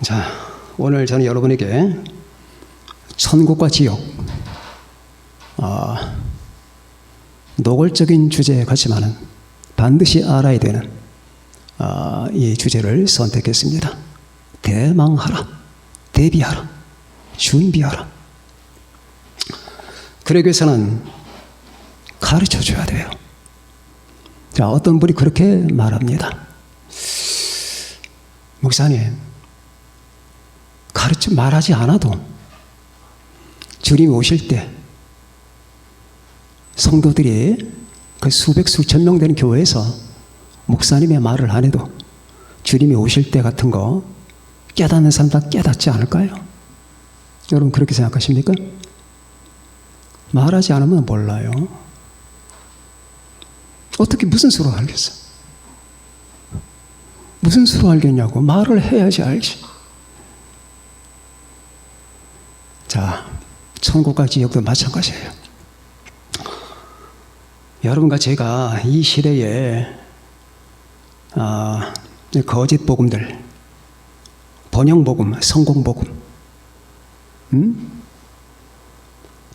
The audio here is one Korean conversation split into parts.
자, 오늘 저는 여러분에게 천국과 지옥, 노골적인 주제 같지만은 반드시 알아야 되는 이 주제를 선택했습니다. 대망하라, 대비하라, 준비하라. 그러기 위해서는 가르쳐 줘야 돼요. 자, 어떤 분이 그렇게 말합니다. 목사님, 말하지 않아도 주님이 오실 때 성도들이 그 수백 수천 명 되는 교회에서 목사님의 말을 안 해도 주님이 오실 때 같은 거 깨닫는 사람 다 깨닫지 않을까요? 여러분 그렇게 생각하십니까? 말하지 않으면 몰라요. 어떻게 무슨 수로 알겠어? 무슨 수로 알겠냐고. 말을 해야지 알지. 자, 천국과 지옥도 마찬가지예요. 여러분과 제가 이 시대에 거짓 복음들, 번영 복음, 성공 복음,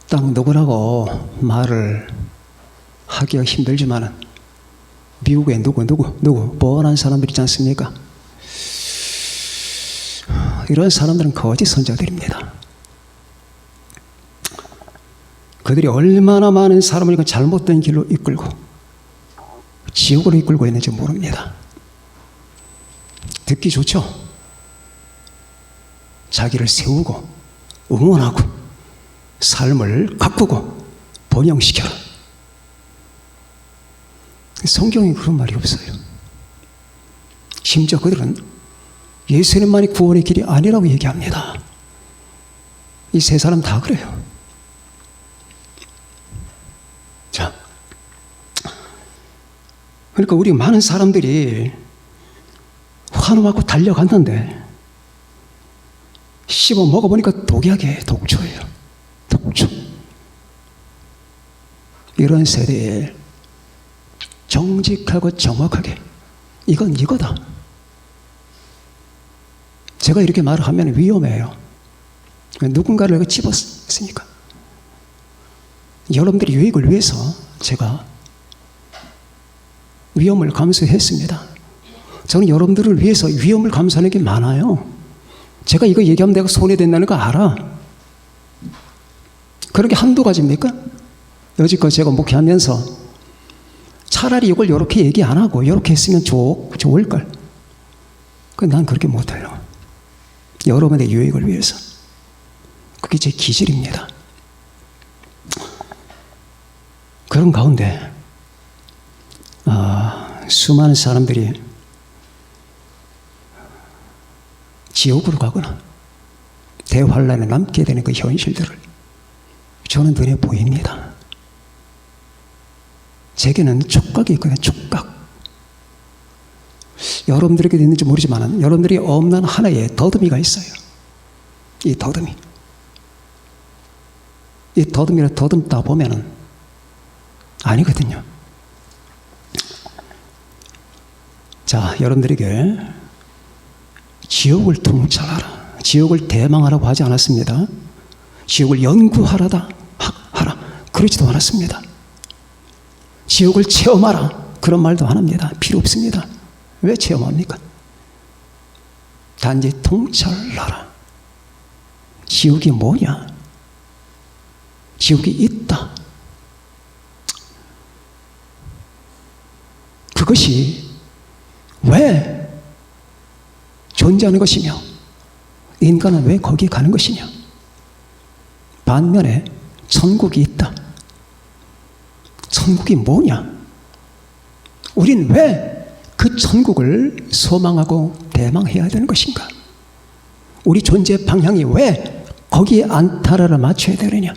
딱 누구라고 말을 하기가 힘들지만은 미국에 누구 뻔한 사람들 있지 않습니까? 이런 사람들은 거짓 선자들입니다. 그들이 얼마나 많은 사람을 잘못된 길로 이끌고 지옥으로 이끌고 있는지 모릅니다. 듣기 좋죠? 자기를 세우고 응원하고 삶을 가꾸고 번영시켜라. 성경에 그런 말이 없어요. 심지어 그들은 예수님만이 구원의 길이 아니라고 얘기합니다. 이 세 사람 다 그래요. 자, 그러니까 우리 많은 사람들이 환호하고 달려갔는데 씹어 먹어보니까 독약이에요. 독초예요. 독초. 이런 세대에 정직하고 정확하게 이건 이거다. 제가 이렇게 말을 하면 위험해요. 누군가를 집었으니까. 여러분들의 유익을 위해서 제가 위험을 감수했습니다. 저는 여러분들을 위해서 위험을 감수하는 게 많아요. 제가 이거 얘기하면 내가 손해된다는 거 알아. 그런 게 한두 가지입니까? 여지껏 제가 목회하면서 차라리 이걸 이렇게 얘기 안 하고 이렇게 했으면 좋을걸. 난 그렇게 못해요. 여러분의 유익을 위해서. 그게 제 기질입니다. 그런 가운데 수많은 사람들이 지옥으로 가거나 대환란에 남게 되는 그 현실들을 저는 눈에 보입니다. 제게는 촉각이 있거든요. 촉각. 여러분들에게 있는지 모르지만 여러분들이 없는 하나의 더듬이가 있어요. 이 더듬이. 이 더듬이를 더듬다 보면은 아니거든요. 자, 여러분들에게 지옥을 통찰하라, 지옥을 대망하라고 하지 않았습니다. 지옥을 연구하라, 그러지도 않았습니다. 지옥을 체험하라, 그런 말도 안 합니다. 필요 없습니다. 왜 체험합니까? 단지 통찰하라. 지옥이 뭐냐? 지옥이 있다. 그것이 왜 존재하는 것이며 인간은 왜 거기에 가는 것이냐. 반면에 천국이 있다. 천국이 뭐냐? 우린 왜 그 천국을 소망하고 대망해야 되는 것인가? 우리 존재 방향이 왜 거기에 안타라를 맞춰야 되느냐?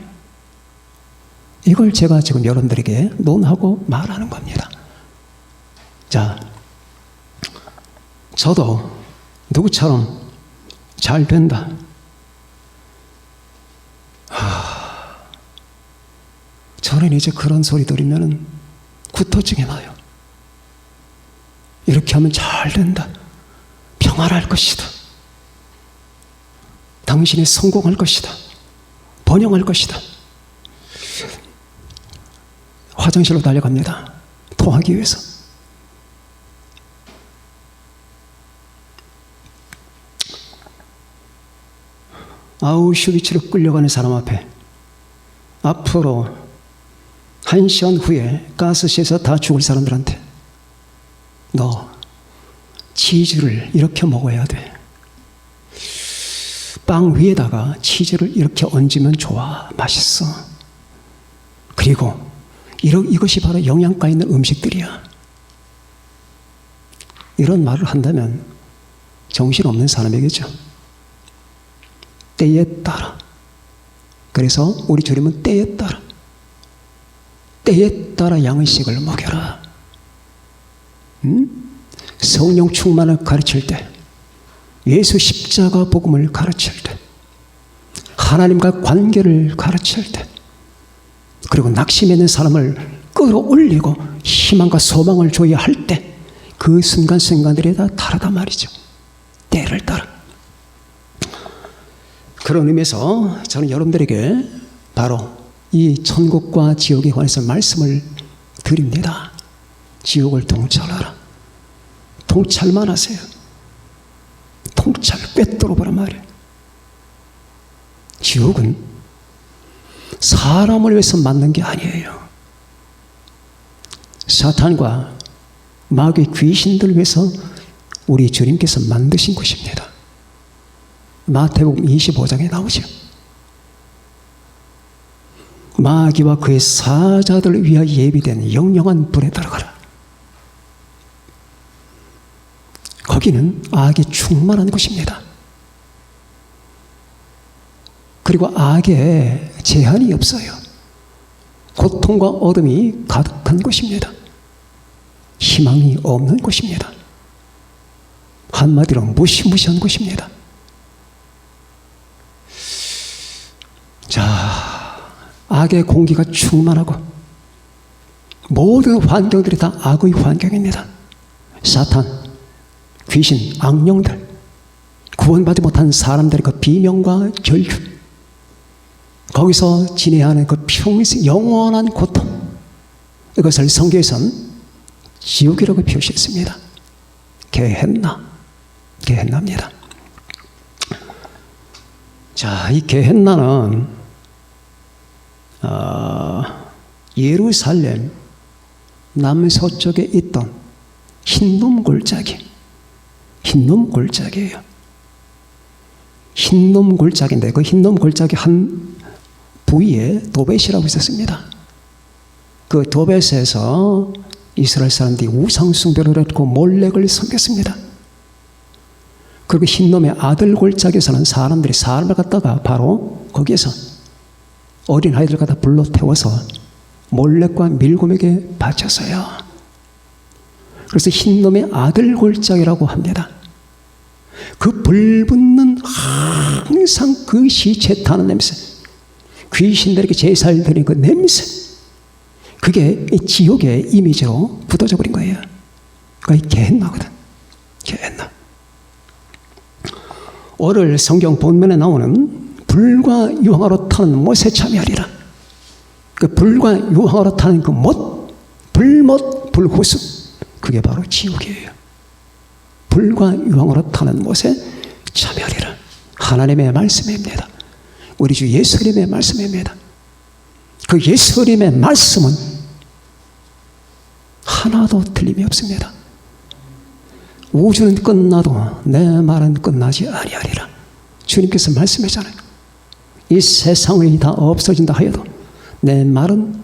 이걸 제가 지금 여러분들에게 논하고 말하는 겁니다. 자, 저도 누구처럼 잘 된다. 저는 이제 그런 소리 들으면 구토증이 나요. 이렇게 하면 잘 된다. 평안할 것이다. 당신이 성공할 것이다. 번영할 것이다. 화장실로 달려갑니다. 토하기 위해서. 아우슈비츠로 끌려가는 사람 앞에 앞으로 1시간 후에 가스실에서 다 죽을 사람들한테 너 치즈를 이렇게 먹어야 돼. 빵 위에다가 치즈를 이렇게 얹으면 좋아. 맛있어. 그리고 이것이 바로 영양가 있는 음식들이야. 이런 말을 한다면 정신없는 사람이겠죠. 때에 따라. 그래서 우리 주님은 때에 따라 양식을 먹여라. 성령 충만을 가르칠 때, 예수 십자가 복음을 가르칠 때, 하나님과 관계를 가르칠 때, 그리고 낙심해 있는 사람을 끌어올리고 희망과 소망을 줘야 할 때, 그 순간순간들이 다 다르단 말이죠. 때를 따라. 그런 의미에서 저는 여러분들에게 바로 이 천국과 지옥에 관해서 말씀을 드립니다. 지옥을 통찰하라. 통찰만 하세요. 통찰 꿰뚫어 보란 말이에요. 지옥은 사람을 위해서 만든 게 아니에요. 사탄과 마귀 귀신들을 위해서 우리 주님께서 만드신 것입니다. 마태복음 25장에 나오죠. 마귀와 그의 사자들을 위하여 예비된 영영한 불에 들어가라. 거기는 악이 충만한 곳입니다. 그리고 악에 제한이 없어요. 고통과 어둠이 가득한 곳입니다. 희망이 없는 곳입니다. 한마디로 무시무시한 곳입니다. 자, 악의 공기가 충만하고 모든 환경들이 다 악의 환경입니다. 사탄, 귀신, 악령들, 구원받지 못한 사람들의 그 비명과 결유, 거기서 지내야 하는 그 평생 영원한 고통, 이것을 성경에서는 지옥이라고 표시했습니다. 게헨나입니다. 자, 이 게헨나는 예루살렘 남서쪽에 있던 흰놈 골짜기예요. 흰놈 골짜기인데 그 흰놈 골짜기 한 부위에 도벳이라고 있었습니다. 그 도벳에서 이스라엘 사람들이 우상 숭배를 했고 몰렉을 섬겼습니다. 그리고 흰놈의 아들 골짜기에서는 사람들이 사람을 갖다가 바로 거기에서 어린 아이들 갖다 불러 태워서 몰렉과 밀곰에게 바쳤어요. 그래서 흰놈의 아들 골짜기라고 합니다. 그 불붙는 항상 그 시체 타는 냄새, 귀신들에게 제사를 드리는 그 냄새, 그게 지옥의 이미지로 굳어져 버린 거예요. 그게 게헨나거든. 게헨나. 오늘 성경 본문에 나오는 불과 유황으로 타는 못에 참여하리라. 그 불과 유황으로 타는 그 못, 불못, 불호수, 그게 바로 지옥이에요. 불과 유황으로 타는 못에 참여하리라. 하나님의 말씀입니다. 우리 주 예수님의 말씀입니다. 그 예수님의 말씀은 하나도 틀림이 없습니다. 우주는 끝나도 내 말은 끝나지 아니하리라. 주님께서 말씀하잖아요. 이 세상이 다 없어진다 하여도 내 말은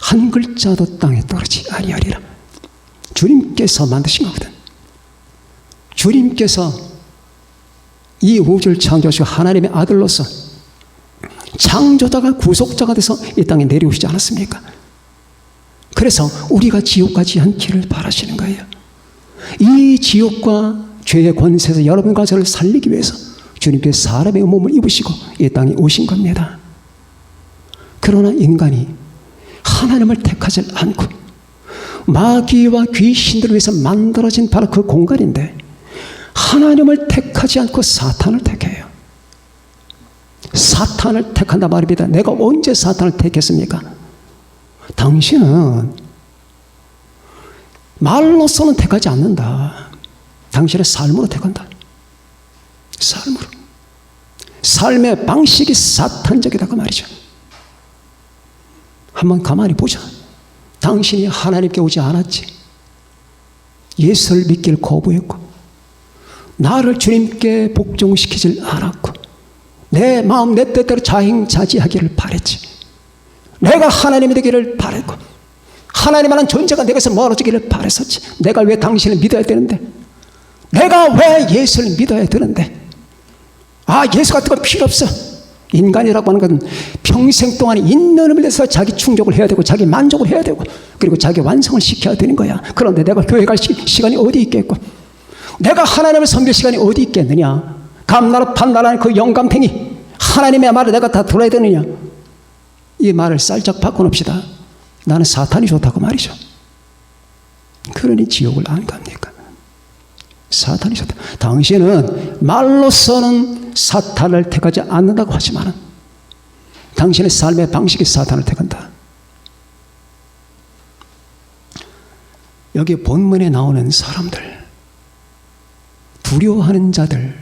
한 글자도 땅에 떨어지지 아니하리라. 주님께서 만드신 거거든. 주님께서 이 우주를 창조하시고 하나님의 아들로서 창조자가 구속자가 돼서 이 땅에 내려오시지 않았습니까? 그래서 우리가 지옥 가지 않기를 바라시는 거예요. 이 지옥과 죄의 권세에서 여러분과 저를 살리기 위해서 주님께서 사람의 몸을 입으시고 이 땅에 오신 겁니다. 그러나 인간이 하나님을 택하지 않고 마귀와 귀신들을 위해서 만들어진 바로 그 공간인데 하나님을 택하지 않고 사탄을 택해요. 사탄을 택한다 말입니다. 내가 언제 사탄을 택했습니까? 당신은 말로서는 택하지 않는다. 당신의 삶으로 택한다. 삶으로. 삶의 방식이 사탄적이다 그 말이죠. 한번 가만히 보자. 당신이 하나님께 오지 않았지. 예수를 믿기를 거부했고 나를 주님께 복종시키질 않았고 내 마음 내 뜻대로 자행자지하기를 바랬지. 내가 하나님이 되기를 바랬고 하나님이라는 존재가 내게서 멀어지기를 바랬었지. 내가 왜 당신을 믿어야 되는데, 내가 왜 예수를 믿어야 되는데, 예수 같은 건 필요 없어. 인간이라고 하는 건 평생 동안 있는 힘을 내서 자기 충족을 해야 되고 자기 만족을 해야 되고 그리고 자기 완성을 시켜야 되는 거야. 그런데 내가 교회 갈 시간이 어디 있겠고 내가 하나님을 섬길 시간이 어디 있겠느냐. 감나라 판나라는 그 영감탱이 하나님의 말을 내가 다 들어야 되느냐. 이 말을 살짝 바꿔놓읍시다. 나는 사탄이 좋다고 말이죠. 그러니 지옥을 안 갑니까? 사탄이 좋다. 당신은 말로서는 사탄을 택하지 않는다고 하지만 당신의 삶의 방식이 사탄을 택한다. 여기 본문에 나오는 사람들, 두려워하는 자들,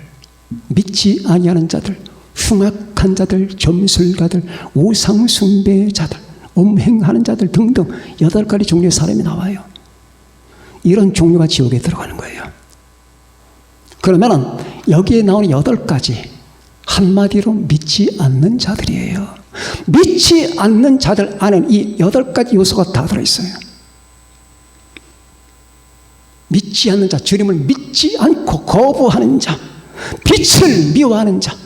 믿지 아니하는 자들, 흉악한 자들, 점술가들, 우상숭배자들, 음행하는 자들 등등 8가지 종류의 사람이 나와요. 이런 종류가 지옥에 들어가는 거예요. 그러면은 여기에 나오는 8가지 한마디로 믿지 않는 자들이에요. 믿지 않는 자들 안에는 이 8가지 요소가 다 들어있어요. 믿지 않는 자, 주님을 믿지 않고 거부하는 자, 빛을 미워하는 자,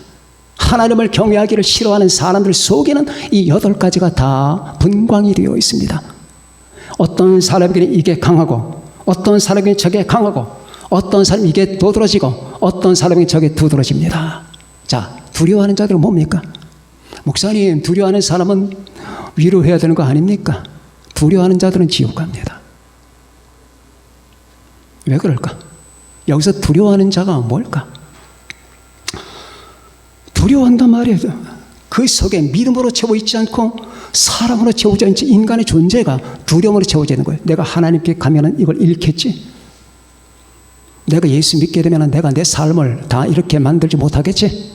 하나님을 경외하기를 싫어하는 사람들 속에는 이 8가지가 다 분광이 되어 있습니다. 어떤 사람에게는 이게 강하고 어떤 사람에게는 저게 강하고 어떤 사람은 이게 도드러지고 어떤 사람에게는 저게 두드러집니다. 자, 두려워하는 자들은 뭡니까? 목사님, 두려워하는 사람은 위로해야 되는 거 아닙니까? 두려워하는 자들은 지옥 갑니다. 왜 그럴까? 여기서 두려워하는 자가 뭘까? 두려워한단 말이에요. 그 속에 믿음으로 채워 있지 않고 사랑으로 채워져 있지 인간의 존재가 두려움으로 채워져 있는 거예요. 내가 하나님께 가면은 이걸 잃겠지? 내가 예수 믿게 되면 내가 내 삶을 다 이렇게 만들지 못하겠지?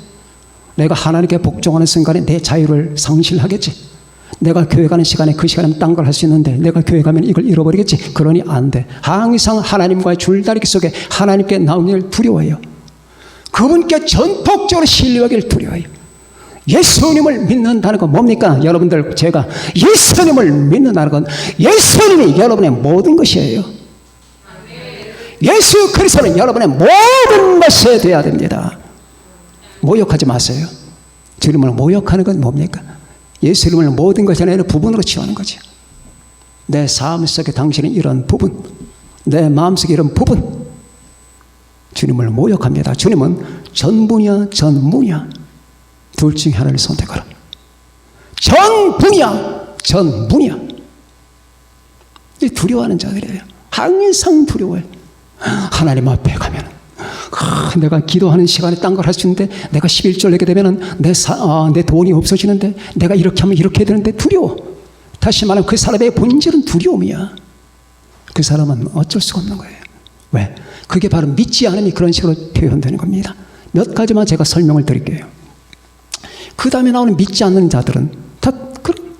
내가 하나님께 복종하는 순간에 내 자유를 상실하겠지? 내가 교회 가는 시간에 그 시간에 딴 걸 할 수 있는데 내가 교회 가면 이걸 잃어버리겠지? 그러니 안 돼. 항상 하나님과의 줄다리기 속에 하나님께 나오기를 두려워해요. 그분께 전폭적으로 신뢰하기를 두려워해요. 예수님을 믿는다는 건 뭡니까? 여러분들, 제가 예수님을 믿는다는 건 예수님이 여러분의 모든 것이에요. 예수 그리스도는 여러분의 모든 것이 되어야 됩니다. 모욕하지 마세요. 주님을 모욕하는 건 뭡니까? 예수님을 모든 것이 아니라 부분으로 취하는 거죠. 내 삶 속에 당신은 이런 부분, 내 마음속에 이런 부분, 주님을 모욕합니다. 주님은 전부냐 전무냐 둘 중에 하나를 선택하라. 전부냐 전무냐. 이 두려워하는 자들이에요. 항상 두려워해. 하나님 앞에 가면 내가 기도하는 시간에 딴 걸 할 수 있는데 내가 11절 내게 되면 내 돈이 없어지는데 내가 이렇게 하면 이렇게 해야 되는데 두려워. 다시 말하면 그 사람의 본질은 두려움이야. 그 사람은 어쩔 수가 없는 거예요. 왜? 그게 바로 믿지 않음이 그런 식으로 표현되는 겁니다. 몇 가지만 제가 설명을 드릴게요. 그 다음에 나오는 믿지 않는 자들은 다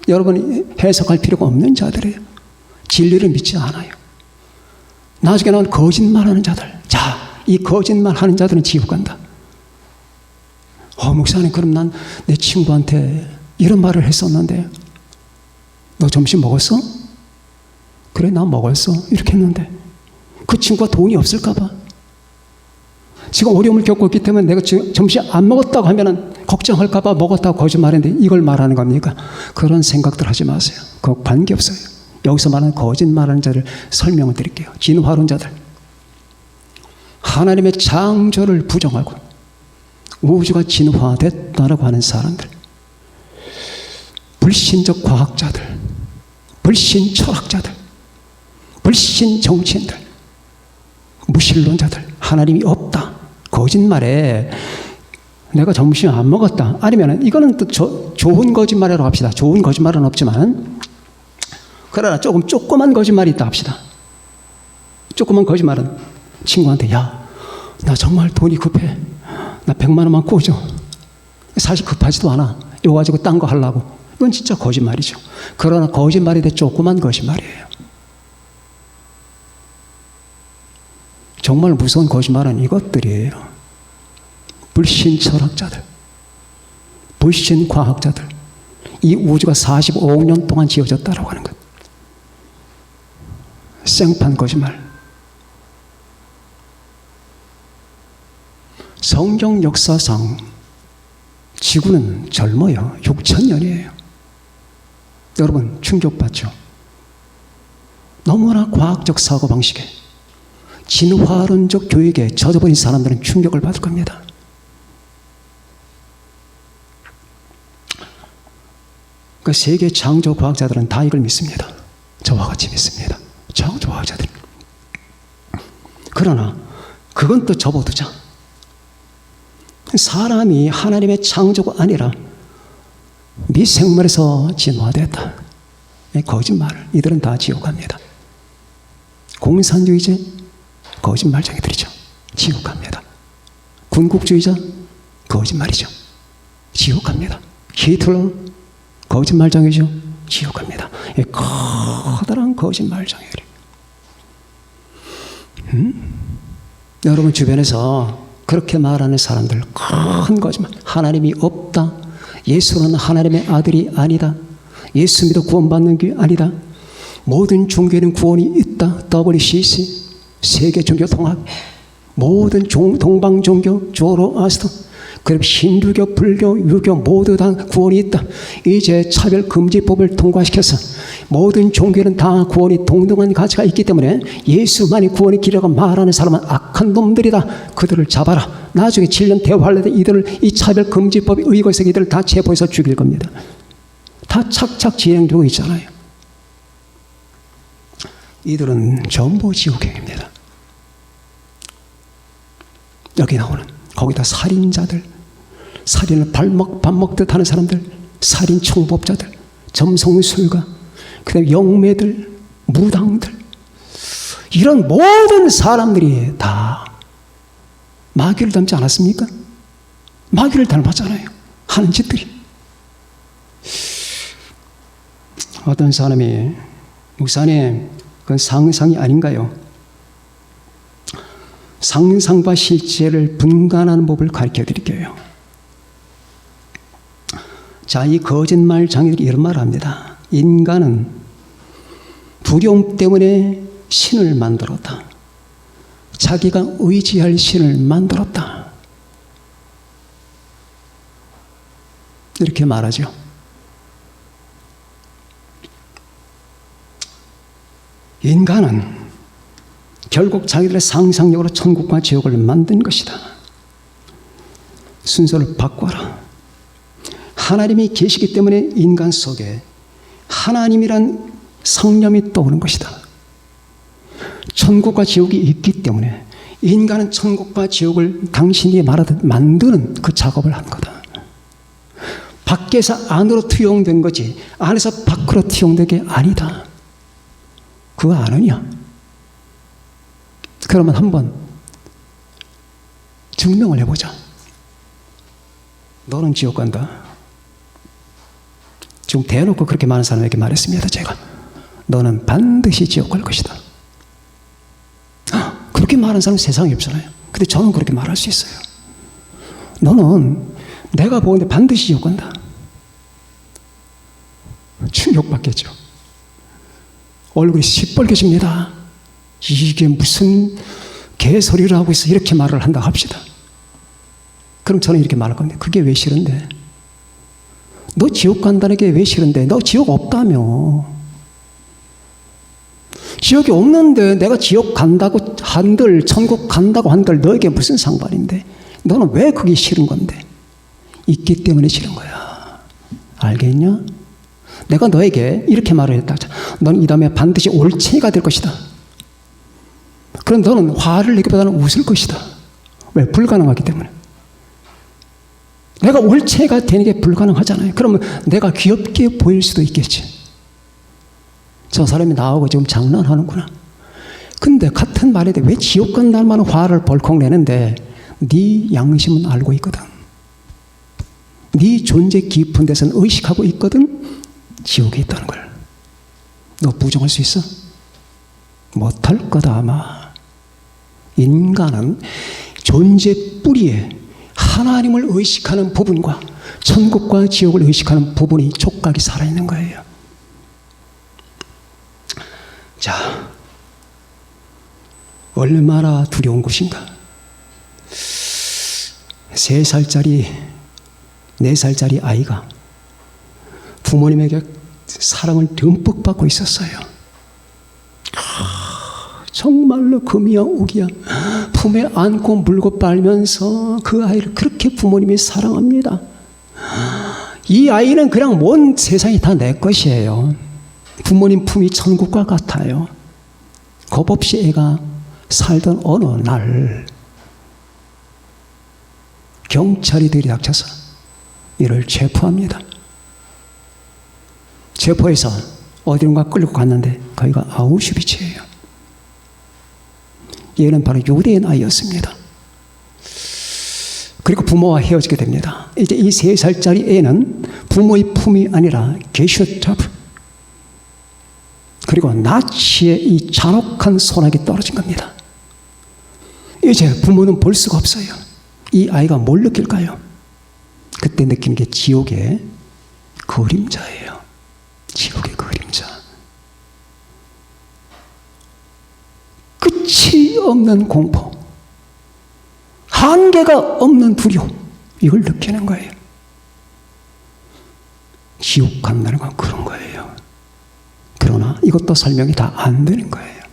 여러분이 해석할 필요가 없는 자들이에요. 진리를 믿지 않아요. 나중에 나오는 거짓말하는 자들. 자, 이 거짓말하는 자들은 지옥 간다. 목사님, 그럼 난 내 친구한테 이런 말을 했었는데 너 점심 먹었어? 그래, 나 먹었어. 이렇게 했는데 그 친구가 돈이 없을까 봐. 지금 어려움을 겪고 있기 때문에 내가 지금 점심 안 먹었다고 하면은 걱정할까 봐 먹었다고 거짓말했는데 이걸 말하는 겁니까? 그런 생각들 하지 마세요. 그거 관계없어요. 여기서 말하는 거짓말하는 자를 설명을 드릴게요. 진화론자들. 하나님의 창조를 부정하고 우주가 진화됐다라고 하는 사람들. 불신적 과학자들, 불신 철학자들, 불신 정치인들, 무신론자들, 하나님이 없다. 거짓말에 내가 점심 안 먹었다. 아니면 이거는 또 좋은 거짓말이라고 합시다. 좋은 거짓말은 없지만 그러나 조그만 거짓말이 있다 합시다. 조그만 거짓말은 친구한테 야, 나 정말 돈이 급해. 나 100만 원만 꿔줘. 사실 급하지도 않아. 이거 가지고 딴 거 하려고. 이건 진짜 거짓말이죠. 그러나 거짓말이 돼 조그만 거짓말이에요. 정말 무서운 거짓말은 이것들이에요. 불신 철학자들, 불신 과학자들, 이 우주가 45억 년 동안 지어졌다고 하는 것. 생판 거짓말. 성경 역사상 지구는 젊어요. 6,000년이에요. 여러분 충격받죠? 너무나 과학적 사고방식에 진화론적 교육에 젖어버린 사람들은 충격을 받을 겁니다. 그 세계 창조 과학자들은 다 이걸 믿습니다. 저와 같이 믿습니다. 창조 과학자들. 그러나 그건 또 접어두자. 사람이 하나님의 창조가 아니라 미생물에서 진화됐다. 거짓말. 이들은 다 지옥 갑니다. 공산주의자 거짓말쟁이들이죠. 지옥 갑니다. 군국주의자 거짓말이죠. 지옥 갑니다. 히틀러 거짓말쟁이죠. 지옥 갑니다. 커다란 거짓말쟁이들. 여러분 주변에서 그렇게 말하는 사람들 큰 거짓말. 하나님이 없다. 예수는 하나님의 아들이 아니다. 예수 믿어 구원받는 게 아니다. 모든 종교에는 구원이 있다. WCC 세계 종교 통합. 모든 동방 종교 조로아스터 그리고 힌두교, 불교, 유교 모두 다 구원이 있다. 이제 차별금지법을 통과시켜서 모든 종교는 다 구원이 동등한 가치가 있기 때문에 예수만이 구원의 길이라고 말하는 사람은 악한 놈들이다. 그들을 잡아라. 나중에 7년 대화할 때 이들을 이 차별금지법에 의거해서 이들을 다 체포해서 죽일 겁니다. 다 착착 진행되고 있잖아요. 이들은 전부 지옥행입니다. 여기 나오는 거기다 살인자들, 살인을 밥 먹듯 하는 사람들, 살인 총법자들, 점성술가, 그 다음에 영매들, 무당들, 이런 모든 사람들이 다 마귀를 닮지 않았습니까? 마귀를 닮았잖아요. 하는 짓들이. 어떤 사람이 목사님 그건 상상이 아닌가요? 상상과 실제를 분간하는 법을 가르쳐 드릴게요. 자, 이 거짓말 장애들이 이런 말을 합니다. 인간은 두려움 때문에 신을 만들었다. 자기가 의지할 신을 만들었다. 이렇게 말하죠. 인간은 결국 자기들의 상상력으로 천국과 지옥을 만든 것이다. 순서를 바꿔라. 하나님이 계시기 때문에 인간 속에 하나님이란 성령이 떠오는 것이다. 천국과 지옥이 있기 때문에 인간은 천국과 지옥을 당신이 말하듯 만드는 그 작업을 한 거다. 밖에서 안으로 투영된 거지 안에서 밖으로 투영된 게 아니다. 그거 아느냐? 그러면 한번 증명을 해보자. 너는 지옥 간다. 지금 대놓고 그렇게 많은 사람에게 말했습니다. 제가 너는 반드시 지옥 갈 것이다. 그렇게 말하는 사람 세상에 없잖아요. 근데 저는 그렇게 말할 수 있어요. 너는 내가 보는데 반드시 지옥 간다. 충격받겠죠. 얼굴이 시뻘개집니다. 이게 무슨 개소리를 하고 있어. 이렇게 말을 한다고 합시다. 그럼 저는 이렇게 말할 겁니다. 그게 왜 싫은데? 너 지옥 간다는 게 왜 싫은데? 너 지옥 없다며. 지옥이 없는데 내가 지옥 간다고 한들, 천국 간다고 한들 너에게 무슨 상관인데? 너는 왜 그게 싫은 건데? 있기 때문에 싫은 거야. 알겠냐? 내가 너에게 이렇게 말을 했다. 너는 이 다음에 반드시 올챙이가 될 것이다. 그럼 너는 화를 내기보다는 웃을 것이다. 왜? 불가능하기 때문에. 내가 올체가 되는 게 불가능하잖아요. 그러면 내가 귀엽게 보일 수도 있겠지. 저 사람이 나하고 지금 장난하는구나. 근데 같은 말인데 왜 지옥 간다는 화를 벌컥 내는데 네 양심은 알고 있거든. 네 존재 깊은 데서는 의식하고 있거든. 지옥에 있다는 걸. 너 부정할 수 있어? 못할 거다 아마. 인간은 존재 뿌리에 하나님을 의식하는 부분과 천국과 지옥을 의식하는 부분이 촉각이 살아있는 거예요. 자, 얼마나 두려운 것인가. 3살짜리, 4살짜리 아이가 부모님에게 사랑을 듬뿍 받고 있었어요. 정말로 금이야 옥이야 품에 안고 물고 빨면서 그 아이를 그렇게 부모님이 사랑합니다. 이 아이는 그냥 온 세상이 다 내 것이에요. 부모님 품이 천국과 같아요. 겁 없이 애가 살던 어느 날 경찰이 들이닥쳐서 이를 체포합니다. 체포해서 어디론가 끌고 갔는데 거기가 아우슈비츠예요. 얘는 바로 유대인 아이였습니다. 그리고 부모와 헤어지게 됩니다. 이제 이 3살짜리 애는 부모의 품이 아니라 게슈타프, 그리고 나치의 이 잔혹한 손아귀 떨어진 겁니다. 이제 부모는 볼 수가 없어요. 이 아이가 뭘 느낄까요? 그때 느끼는 게 지옥의 그림자예요. 지옥의 그림자. 끝이 없는 공포, 한계가 없는 두려움, 이걸 느끼는 거예요. 지옥 간다는 건 그런 거예요. 그러나 이것도 설명이 다 안 되는 거예요.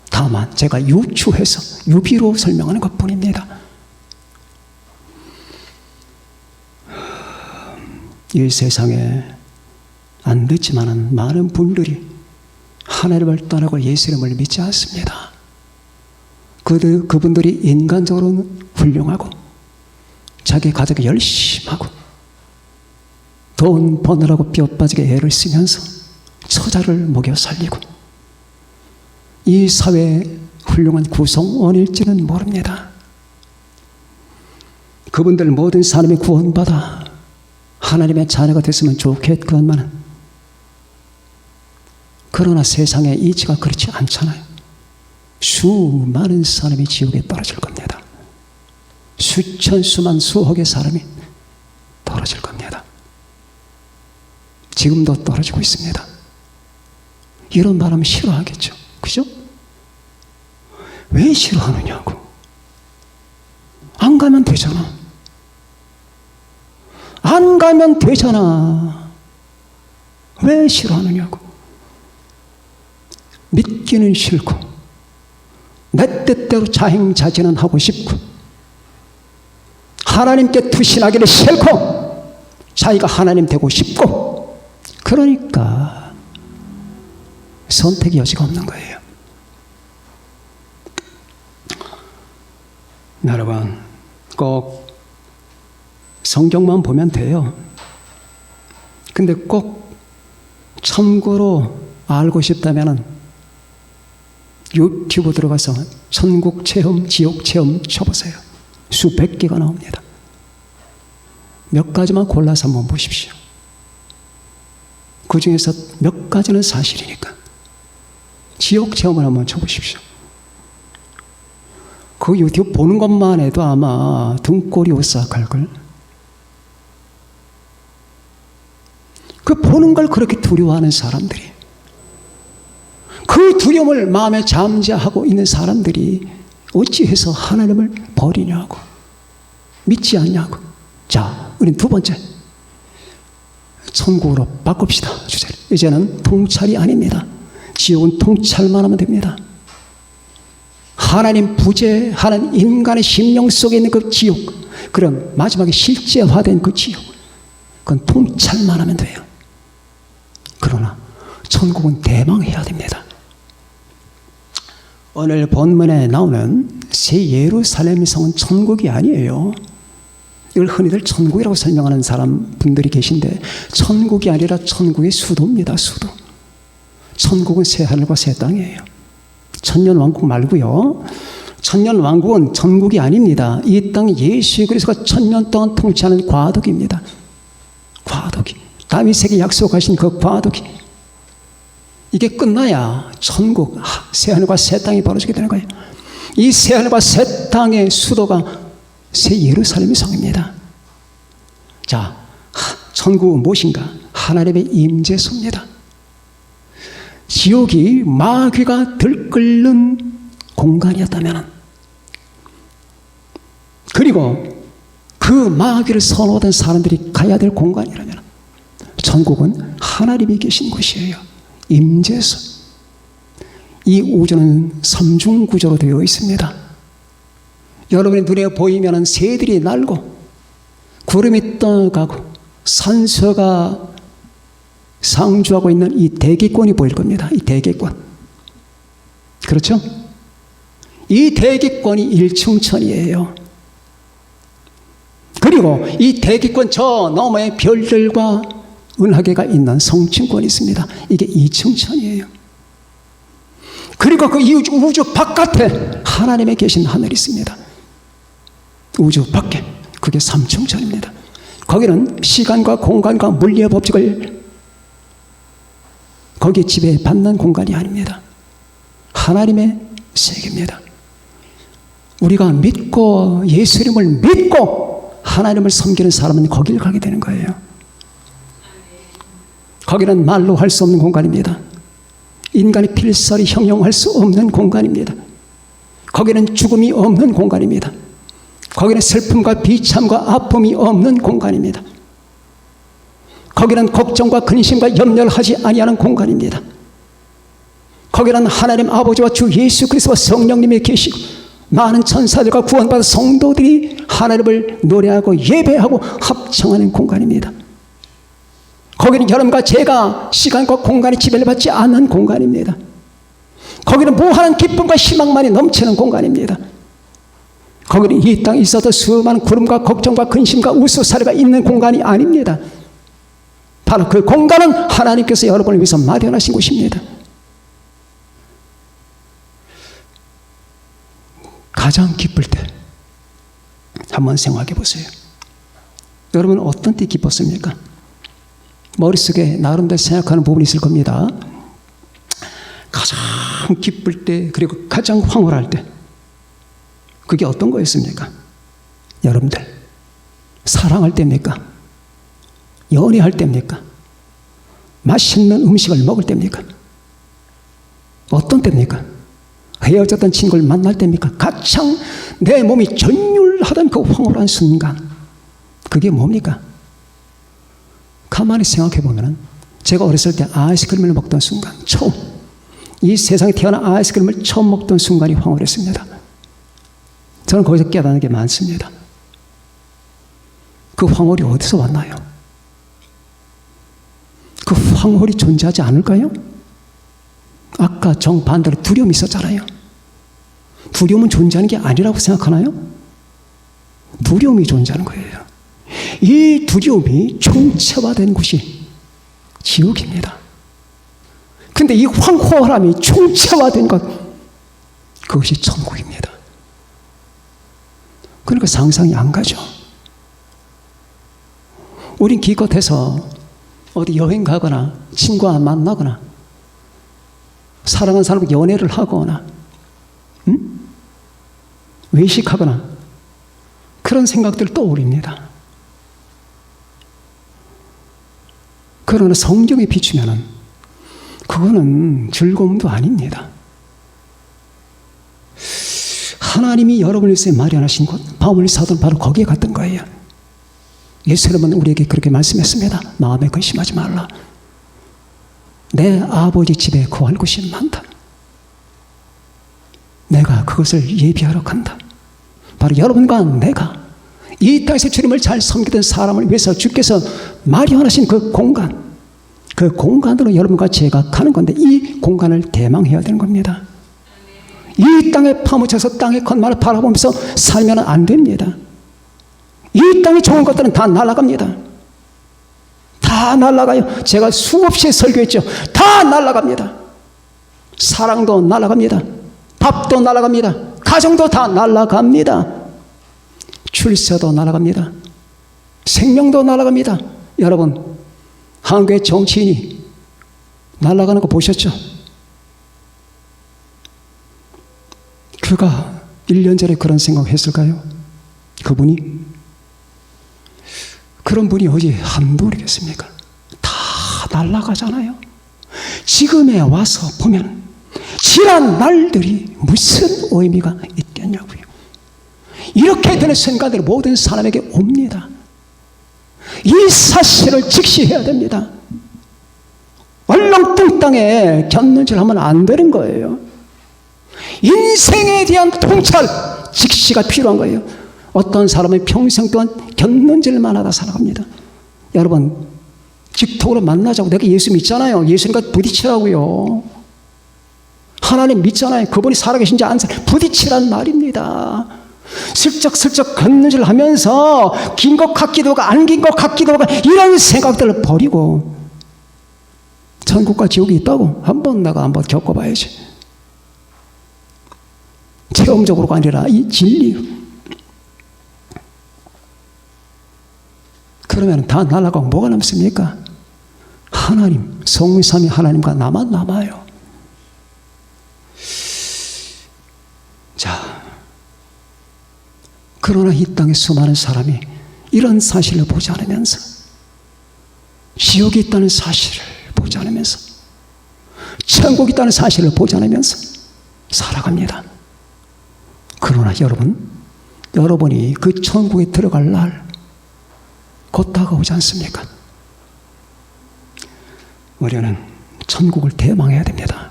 다만 제가 유추해서 유비로 설명하는 것뿐입니다. 이 세상에 안 됐지만은 많은 분들이 하나님을 떠나고 예수 이름을 믿지 않습니다. 그분들이 인간적으로는 훌륭하고 자기 가족이 열심히 하고 돈 버느라고 뼈 빠지게 애를 쓰면서 처자를 먹여 살리고 이 사회의 훌륭한 구성원일지는 모릅니다. 그분들 모든 사람이 구원받아 하나님의 자녀가 됐으면 좋겠건만은, 그러나 세상의 이치가 그렇지 않잖아요. 수많은 사람이 지옥에 떨어질 겁니다. 수천 수만 수억의 사람이 떨어질 겁니다. 지금도 떨어지고 있습니다. 이런 말하면 싫어하겠죠. 그죠? 왜 싫어하느냐고. 안 가면 되잖아. 안 가면 되잖아. 왜 싫어하느냐고. 믿기는 싫고 내 뜻대로 자행자진은 하고 싶고 하나님께 투신하기를 싫고 자기가 하나님 되고 싶고, 그러니까 선택의 여지가 없는 거예요. 여러분, 꼭 성경만 보면 돼요. 근데 꼭 참고로 알고 싶다면 유튜브 들어가서 천국 체험, 지옥 체험 쳐보세요. 수백 개가 나옵니다. 몇 가지만 골라서 한번 보십시오. 그 중에서 몇 가지는 사실이니까 지옥 체험을 한번 쳐보십시오. 그 유튜브 보는 것만 해도 아마 등골이 오싹할걸. 그 보는 걸 그렇게 두려워하는 사람들이, 그 두려움을 마음에 잠재하고 있는 사람들이 어찌해서 하나님을 버리냐고, 믿지 않냐고. 자, 우린 두 번째, 천국으로 바꿉시다, 주제를. 이제는 통찰이 아닙니다. 지옥은 통찰만 하면 됩니다. 하나님 부재하는 인간의 심령 속에 있는 그 지옥, 그런 마지막에 실제화된 그 지옥, 그건 통찰만 하면 돼요. 그러나 천국은 대망해야 됩니다. 오늘 본문에 나오는 새 예루살렘 성은 천국이 아니에요. 이걸 흔히들 천국이라고 설명하는 분들이 계신데 천국이 아니라 천국의 수도입니다. 수도. 천국은 새 하늘과 새 땅이에요. 천년왕국 말고요. 천년왕국은 천국이 아닙니다. 이 땅 예수 그리스도가 천년 동안 통치하는 과도기입니다. 과도기. 다윗에게 약속하신 그 과도기. 이게 끝나야 천국, 새 하늘과 새 땅이 벌어지게 되는 거예요. 이 새 하늘과 새 땅의 수도가 새 예루살렘의 성입니다. 자, 천국은 무엇인가? 하나님의 임재소입니다. 지옥이 마귀가 들끓는 공간이었다면, 그리고 그 마귀를 선호하던 사람들이 가야 될 공간이라면, 천국은 하나님이 계신 곳이에요. 임재소. 이 우주는 삼중구조로 되어 있습니다. 여러분의 눈에 보이면 새들이 날고 구름이 떠가고 산소가 상주하고 있는 이 대기권이 보일 겁니다. 이 대기권. 그렇죠? 이 대기권이 일층천이에요. 그리고 이 대기권 저 너머에 별들과 은하계가 있는 성층권이 있습니다. 이게 이층천이에요. 그리고 그 우주 바깥에 하나님의 계신 하늘이 있습니다. 우주 밖에. 그게 삼층천입니다. 거기는 시간과 공간과 물리의 법칙을 거기에 지배받는 공간이 아닙니다. 하나님의 세계입니다. 우리가 믿고 예수님을 믿고 하나님을 섬기는 사람은 거기를 가게 되는 거예요. 거기는 말로 할 수 없는 공간입니다. 인간이 필사리 형용할 수 없는 공간입니다. 거기는 죽음이 없는 공간입니다. 거기는 슬픔과 비참과 아픔이 없는 공간입니다. 거기는 걱정과 근심과 염려를 하지 아니하는 공간입니다. 거기는 하나님 아버지와 주 예수 그리스도와 성령님이 계시고 많은 천사들과 구원받은 성도들이 하나님을 노래하고 예배하고 합창하는 공간입니다. 거기는 여러분과 제가 시간과 공간의 지배를 받지 않는 공간입니다. 거기는 무한한 기쁨과 희망만이 넘치는 공간입니다. 거기는 이 땅에 있어도 수많은 구름과 걱정과 근심과 우수사례가 있는 공간이 아닙니다. 바로 그 공간은 하나님께서 여러분을 위해서 마련하신 곳입니다. 가장 기쁠 때 한번 생각해 보세요. 여러분은 어떤 때 기뻤습니까? 머릿속에 나름대로 생각하는 부분이 있을 겁니다. 가장 기쁠 때, 그리고 가장 황홀할 때, 그게 어떤 거였습니까? 여러분들, 사랑할 때입니까? 연애할 때입니까? 맛있는 음식을 먹을 때입니까? 어떤 때입니까? 헤어졌던 친구를 만날 때입니까? 가장 내 몸이 전율하던 그 황홀한 순간, 그게 뭡니까? 가만히 생각해 보면 제가 어렸을 때 아이스크림을 먹던 순간, 처음 이 세상에 태어난 아이스크림을 처음 먹던 순간이 황홀했습니다. 저는 거기서 깨닫는 게 많습니다. 그 황홀이 어디서 왔나요? 그 황홀이 존재하지 않을까요? 아까 정반대로 두려움이 있었잖아요. 두려움은 존재하는 게 아니라고 생각하나요? 두려움이 존재하는 거예요. 이 두려움이 총체화된 곳이 지옥입니다. 근데 이 황홀함이 총체화된 것, 그것이 천국입니다. 그러니까 상상이 안 가죠. 우린 기껏해서 어디 여행 가거나 친구와 만나거나 사랑하는 사람과 연애를 하거나 외식하거나 그런 생각들을 떠올립니다. 그러나 성경에 비추면 그거는 즐거움도 아닙니다. 하나님이 여러분을 위해서 마련하신 곳, 바울 사도는 바로 거기에 갔던 거예요. 예수님은 우리에게 그렇게 말씀했습니다. 마음에 근심하지 말라. 내 아버지 집에 거할 곳이 많다. 내가 그것을 예비하러 간다. 바로 여러분과 내가 이 땅에서 주님을 잘 섬기던 사람을 위해서 주께서 마련하신 그 공간, 그 공간으로 여러분과 제가 가는 건데 이 공간을 대망해야 되는 겁니다. 이 땅에 파묻혀서 땅의 겉만을 바라보면서 살면 안 됩니다. 이 땅에 좋은 것들은 다 날아갑니다. 다 날아가요. 제가 수없이 설교했죠. 다 날아갑니다. 사랑도 날아갑니다. 밥도 날아갑니다. 가정도 다 날아갑니다. 출세도 날아갑니다. 생명도 날아갑니다. 여러분, 한국의 정치인이 날아가는 거 보셨죠? 그가 1년 전에 그런 생각했을까요? 그분이? 그런 분이 어디 한둘이겠습니까? 다 날아가잖아요. 지금에 와서 보면 지난 날들이 무슨 의미가 있겠냐고요. 이렇게 되는 순간들이 모든 사람에게 옵니다. 이 사실을 직시해야 됩니다. 얼렁뚱땅에 곁눈질 하면 안 되는 거예요. 인생에 대한 통찰, 직시가 필요한 거예요. 어떤 사람은 평생 동안 곁눈질만 하다 살아갑니다. 여러분, 직통으로 만나자고 내가 예수 믿잖아요. 예수님과 부딪히라고요. 하나님 믿잖아요. 그분이 살아계신지 안 살아 부딪히란 말입니다. 슬쩍슬쩍 곁눈질 하면서 긴 것 같기도 하고 안 긴 것 같기도 하고 이런 생각들을 버리고 천국과 지옥이 있다고 한번 겪어봐야지. 체험적으로가 아니라 이 진리. 그러면 다 날아가고 뭐가 남습니까? 하나님, 성삼위 하나님과 나만 남아요. 자, 그러나 이 땅에 수많은 사람이 이런 사실을 보지 않으면서, 지옥이 있다는 사실을 보지 않으면서, 천국이 있다는 사실을 보지 않으면서 살아갑니다. 그러나 여러분이 그 천국에 들어갈 날 곧 다가오지 않습니까? 우리는 천국을 대망해야 됩니다.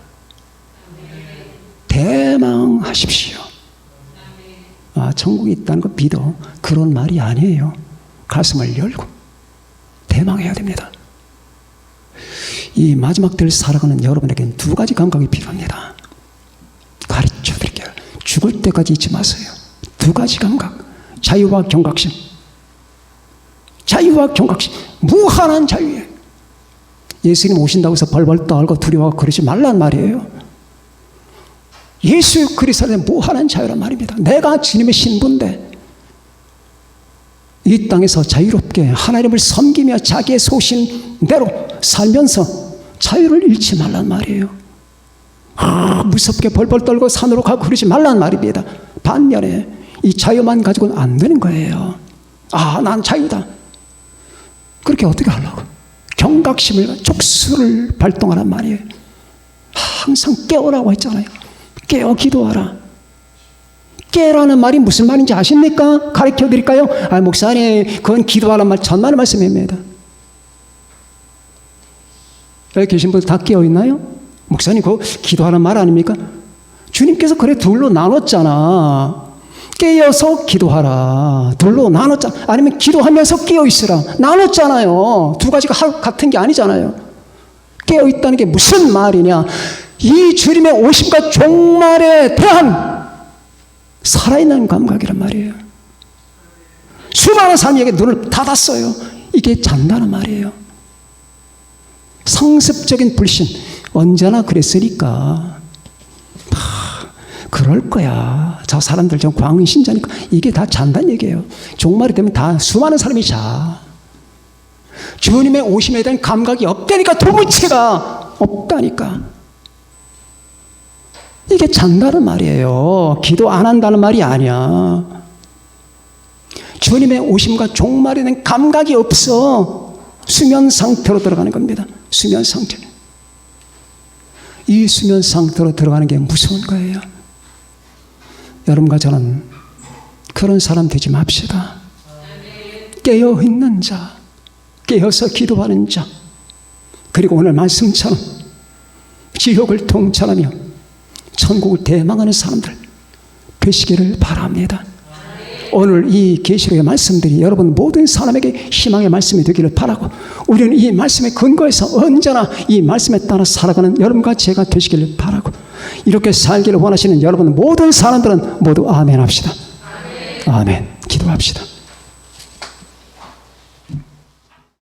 대망하십시오. 천국이 있다는 거 믿어. 그런 말이 아니에요. 가슴을 열고 대망해야 됩니다. 이 마지막 때 살아가는 여러분에게는 두 가지 감각이 필요합니다. 가르쳐 드릴게요. 죽을 때까지 잊지 마세요. 두 가지 감각. 자유와 경각심. 자유와 경각심. 무한한 자유예요. 예수님 오신다고 해서 벌벌 떨고 두려워하고 그러지 말란 말이에요. 예수 그리스도는 무한한 자유란 말입니다. 내가 주님의 신부인데 이 땅에서 자유롭게 하나님을 섬기며 자기의 소신대로 살면서 자유를 잃지 말란 말이에요. 무섭게 벌벌 떨고 산으로 가고 그러지 말란 말입니다. 반면에 이 자유만 가지고는 안 되는 거예요. 난 자유다. 그렇게 어떻게 하려고? 경각심을, 족수를 발동하란 말이에요. 항상 깨어라고 했잖아요. 깨어 기도하라. 깨라는 말이 무슨 말인지 아십니까? 가르쳐 드릴까요? 목사님, 그건 기도하라는 말, 천만의 말씀입니다. 여기 계신 분들 다 깨어 있나요? 목사님, 그거 기도하라는 말 아닙니까? 주님께서 그래 둘로 나눴잖아. 깨어서 기도하라. 둘로 나눴잖아. 아니면 기도하면서 깨어 있으라. 나눴잖아요. 두 가지가 같은 게 아니잖아요. 깨어 있다는 게 무슨 말이냐? 이 주님의 오심과 종말에 대한 살아있는 감각이란 말이에요. 수많은 사람에게 눈을 닫았어요. 이게 잔다는 말이에요. 상습적인 불신. 언제나 그랬으니까. 그럴 거야. 저 사람들 좀 광신자니까. 이게 다 잔다는 얘기예요. 종말이 되면 다 수많은 사람이 자. 주님의 오심에 대한 감각이 없다니까. 도무체가 없다니까. 이게 잔다는 말이에요. 기도 안 한다는 말이 아니야. 주님의 오심과 종말에 대한 감각이 없어. 수면 상태로 들어가는 겁니다. 수면 상태. 이 수면 상태로 들어가는 게 무서운 거예요. 여러분과 저는 그런 사람 되지 맙시다. 깨어있는 자, 깨어서 기도하는 자, 그리고 오늘 말씀처럼 지옥을 통찰하며 천국을 대망하는 사람들 되시기를 바랍니다. 오늘 이 계시록의 말씀들이 여러분 모든 사람에게 희망의 말씀이 되기를 바라고, 우리는 이 말씀에 근거해서 언제나 이 말씀에 따라 살아가는 여러분과 제가 되시기를 바라고, 이렇게 살기를 원하시는 여러분 모든 사람들은 모두 아멘 합시다. 아멘. 기도합시다.